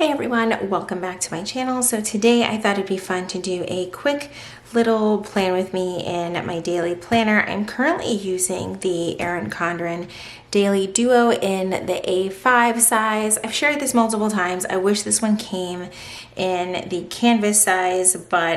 Hey everyone, welcome back to my channel. So today I thought it'd be fun to do a quick little plan with me in my daily planner. I'm currently using the Erin Condren Daily Duo in the A5 size. I've shared this multiple times. I wish this one came in the canvas size,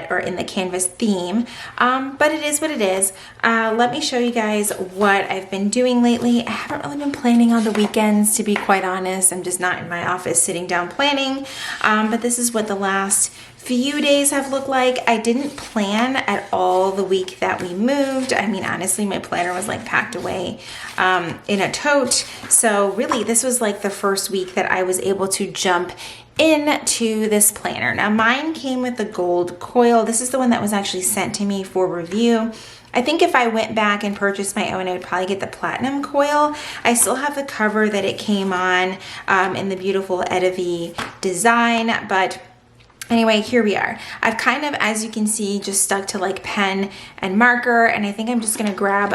or in the canvas theme, but it is what it is. Let me show you guys what I've been doing lately. I haven't really been planning on the weekends, to be quite honest. I'm just not in my office sitting down planning, but this is what the last few days have looked like. I didn't plan at all the week that we moved. I mean, honestly, my planner was like packed away in a tote. So really, this was like the first week that I was able to jump into this planner. Now mine came with the gold coil. This is the one that was actually sent to me for review. I think if I went back and purchased my own, I would probably get the platinum coil. I still have the cover that it came on in the beautiful Edavi design, but anyway, here we are. I've kind of, as you can see, just stuck to like pen and marker, and I think I'm just gonna grab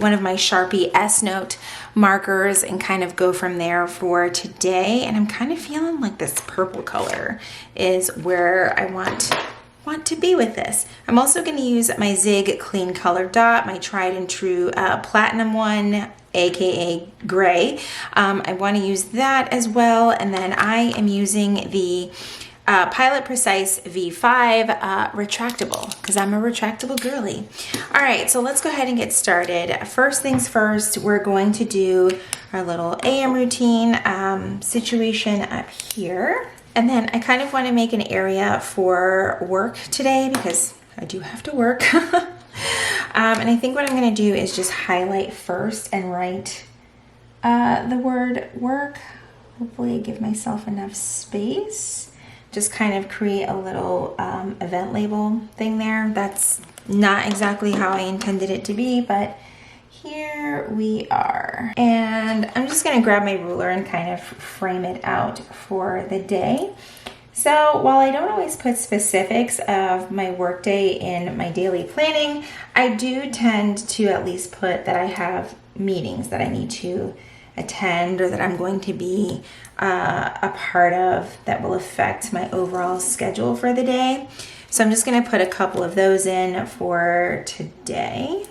one of my Sharpie S-Note markers and kind of go from there for today. And I'm kind of feeling like this purple color is where I want to be with this. I'm also gonna use my Zig Clean Color Dot, my tried and true platinum one, aka gray. I wanna use that as well. And then I am using the Pilot Precise V5 retractable, because I'm a retractable girly. All right, so let's go ahead and get started. First things first, we're going to do our little AM routine situation up here. And then I kind of want to make an area for work today because I do have to work. And I think what I'm going to do is just highlight first and write the word work. Hopefully give myself enough space. Just kind of create a little event label thing there. That's not exactly how I intended it to be, but here we are. And I'm just gonna grab my ruler and kind of frame it out for the day. So while I don't always put specifics of my workday in my daily planning, I do tend to at least put that I have meetings that I need to attend or that I'm going to be a part of that will affect my overall schedule for the day. So I'm just going to put a couple of those in for today.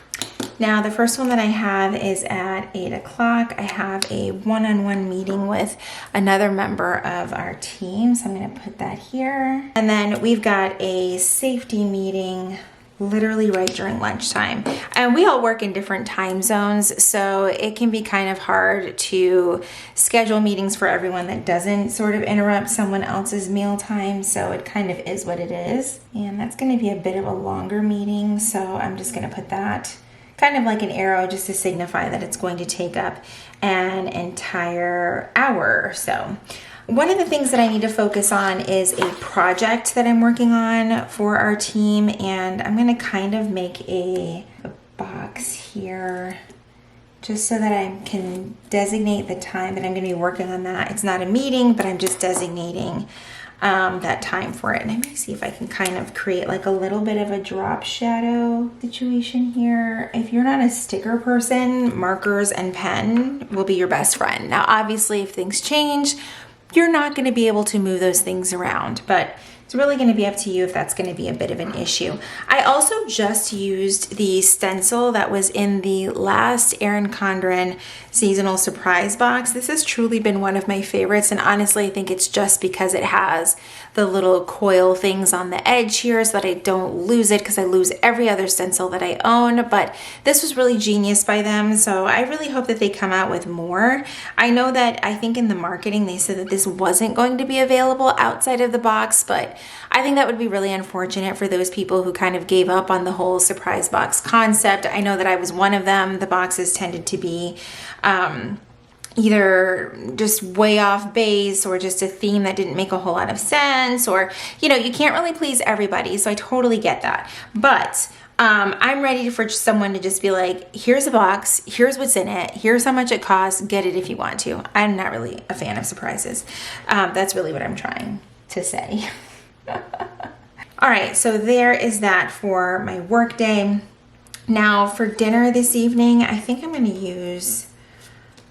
Now the first one that I have is at 8 o'clock. I have a one-on-one meeting with another member of our team. So I'm going to put that here. And then we've got a safety meeting literally right during lunchtime. And we all work in different time zones, so it can be kind of hard to schedule meetings for everyone that doesn't sort of interrupt someone else's meal time. So it kind of is what it is. And that's going to be a bit of a longer meeting, so I'm just going to put that kind of like an arrow just to signify that it's going to take up an entire hour or so. One of the things that I need to focus on is a project that I'm working on for our team, and I'm going to kind of make a box here just so that I can designate the time that I'm going to be working on that. It's not a meeting, but I'm just designating that time for it. And I'm going to see if I can kind of create like a little bit of a drop shadow situation here. If you're not a sticker person, markers and pen will be your best friend. Now, obviously, if things change, you're not going to be able to move those things around, but it's really going to be up to you if that's going to be a bit of an issue. I also just used the stencil that was in the last Erin Condren seasonal surprise box. This has truly been one of my favorites, and honestly, I think it's just because it has the little coil things on the edge here so that I don't lose it, because I lose every other stencil that I own. But this was really genius by them, so I really hope that they come out with more. I know that I think in the marketing they said that this wasn't going to be available outside of the box, but I think that would be really unfortunate for those people who kind of gave up on the whole surprise box concept. I know that I was one of them. The boxes tended to be either just way off base or just a theme that didn't make a whole lot of sense, or, you know, you can't really please everybody. So I totally get that. But I'm ready for someone to just be like, here's a box, here's what's in it, here's how much it costs, get it if you want to. I'm not really a fan of surprises. That's really what I'm trying to say. All right, so there is that for my work day. Now for dinner this evening, I think I'm going to use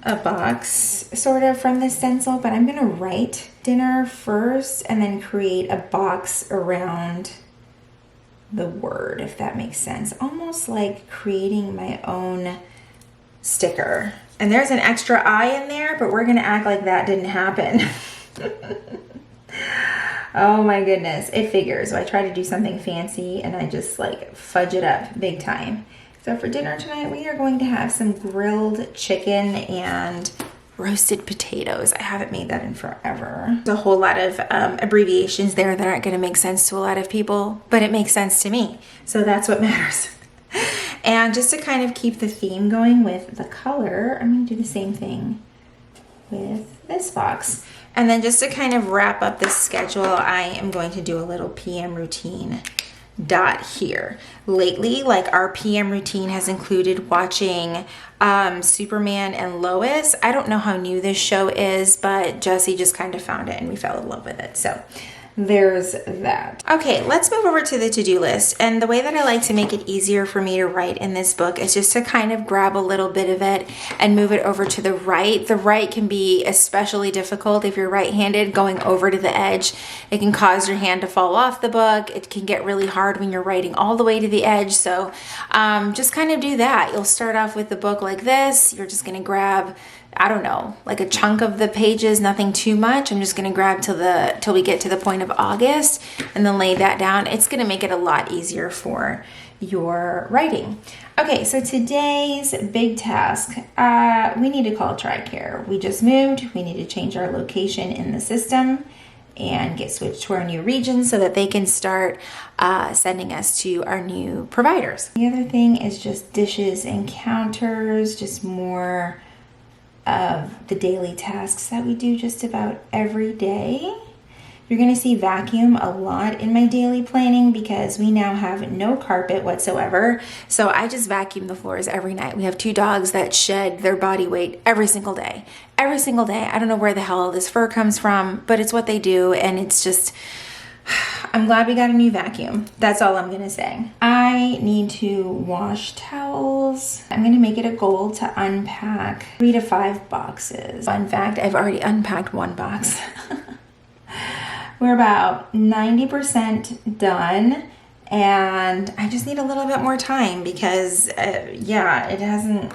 a box sort of from this stencil, but I'm gonna write dinner first and then create a box around the word, if that makes sense. Almost like creating my own sticker. And there's an extra I in there, but we're gonna act like that didn't happen. Oh my goodness, it figures. So I try to do something fancy and I just like fudge it up big time. So for dinner tonight, we are going to have some grilled chicken and roasted potatoes. I haven't made that in forever. There's a whole lot of abbreviations there that aren't gonna make sense to a lot of people, but it makes sense to me. So that's what matters. And just to kind of keep the theme going with the color, I'm gonna do the same thing with this box. And then just to kind of wrap up this schedule, I am going to do a little PM routine dot here. Lately, like our PM routine has included watching Superman and Lois. I don't know how new this show is, but Jesse just kind of found it and we fell in love with it. So there's that. Okay, let's move over to the to-do list. And the way that I like to make it easier for me to write in this book is just to kind of grab a little bit of it and move it over to the right. The right can be especially difficult if you're right-handed. Going over to the edge, it can cause your hand to fall off the book. It can get really hard when you're writing all the way to the edge. So just kind of do that. You'll start off with the book like this. You're just gonna grab, I don't know, like a chunk of the pages, nothing too much. I'm just gonna grab till we get to the point of August and then lay that down. It's gonna make it a lot easier for your writing. Okay, so today's big task, we need to call TRICARE. We just moved, we need to change our location in the system and get switched to our new region so that they can start sending us to our new providers. The other thing is just dishes and counters, just more of the daily tasks that we do just about every day. You're gonna see vacuum a lot in my daily planning because we now have no carpet whatsoever. So I just vacuum the floors every night. We have 2 dogs that shed their body weight every single day. Every single day. I don't know where the hell this fur comes from, but it's what they do, and it's just, I'm glad we got a new vacuum. That's all I'm gonna say. I need to wash towels. I'm gonna make it a goal to unpack 3 to 5 boxes. In fact, I've already unpacked 1 box. We're about 90% done, and I just need a little bit more time because, yeah, it hasn't,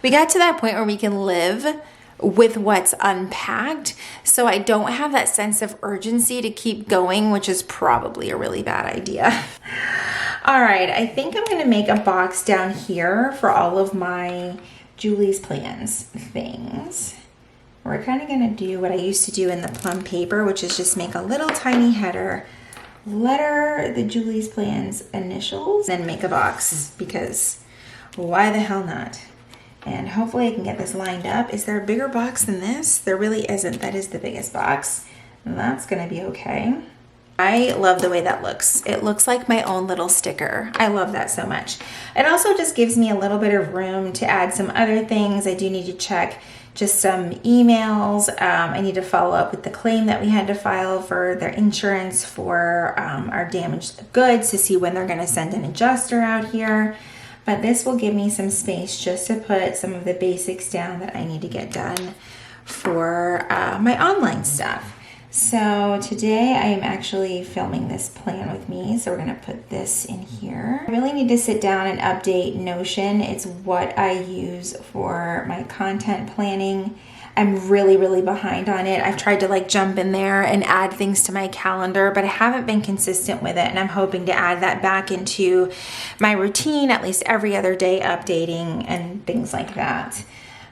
we got to that point where we can live with what's unpacked, so I don't have that sense of urgency to keep going, which is probably a really bad idea. All right, I think I'm gonna make a box down here for all of my Julie's Plans things. We're kind of gonna do what I used to do in the plum paper, which is just make a little tiny header, letter the Julie's Plans initials, then make a box, because why the hell not? And hopefully I can get this lined up. Is there a bigger box than this? There really isn't. That is the biggest box. And that's gonna be okay. I love the way that looks. It looks like my own little sticker. I love that so much. It also just gives me a little bit of room to add some other things. I do need to check just some emails. I need to follow up with the claim that we had to file for their insurance for our damaged goods to see when they're gonna send an adjuster out here. But this will give me some space just to put some of the basics down that I need to get done for my online stuff. So today I am actually filming this plan with me, so we're gonna put this in here. I really need to sit down and update Notion. It's what I use for my content planning. I'm really behind on it. I've tried to like jump in there and add things to my calendar, but I haven't been consistent with it, and I'm hoping to add that back into my routine, at least every other day, updating and things like that.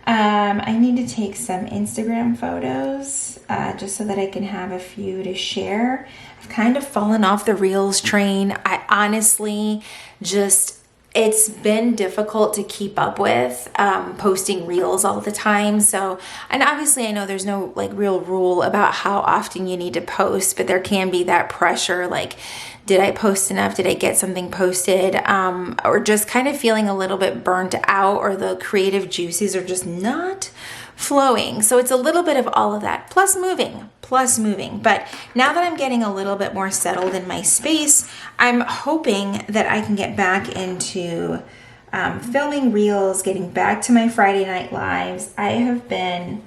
I need to take some Instagram photos just so that I can have a few to share. I've kind of fallen off the Reels train. I honestly just, it's been difficult to keep up with posting Reels all the time. So, and obviously I know there's no like real rule about how often you need to post, but there can be that pressure, like, did I post enough? Did I get something posted? Or just kind of feeling a little bit burnt out, or the creative juices are just not flowing. So it's a little bit of all of that, plus moving. But now that I'm getting a little bit more settled in my space, I'm hoping that I can get back into filming reels, getting back to my Friday night lives. I have been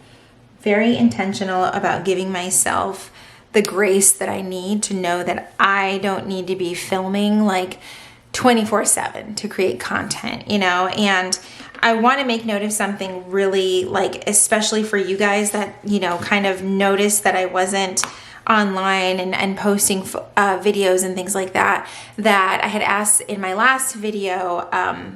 very intentional about giving myself the grace that I need to know that I don't need to be filming like 24/7 to create content, you know. And I want to make note of something really, like, especially for you guys that, you know, kind of noticed that I wasn't online and posting videos and things like that, that I had asked in my last video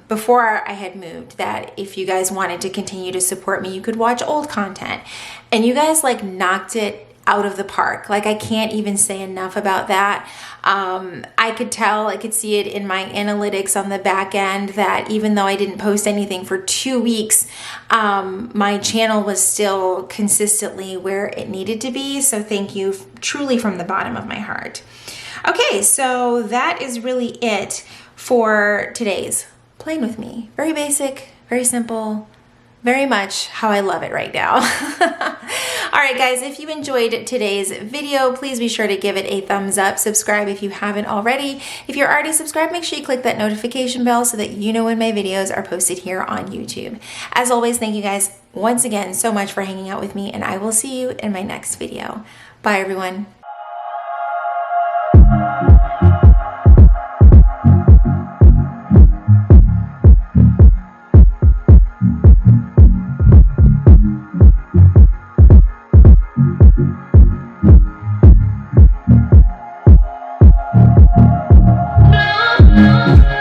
before I had moved, that if you guys wanted to continue to support me, you could watch old content. And you guys like knocked it out of the park. Like, I can't even say enough about that. I could tell, I could see it in my analytics on the back end that even though I didn't post anything for 2 weeks, my channel was still consistently where it needed to be. So thank you truly from the bottom of my heart. Okay, so that is really it for today's Playing With Me. Very basic, very simple, very much how I love it right now. All right, guys, if you enjoyed today's video, please be sure to give it a thumbs up. Subscribe if you haven't already. If you're already subscribed, make sure you click that notification bell so that you know when my videos are posted here on YouTube. As always, thank you guys once again so much for hanging out with me, and I will see you in my next video. Bye, everyone.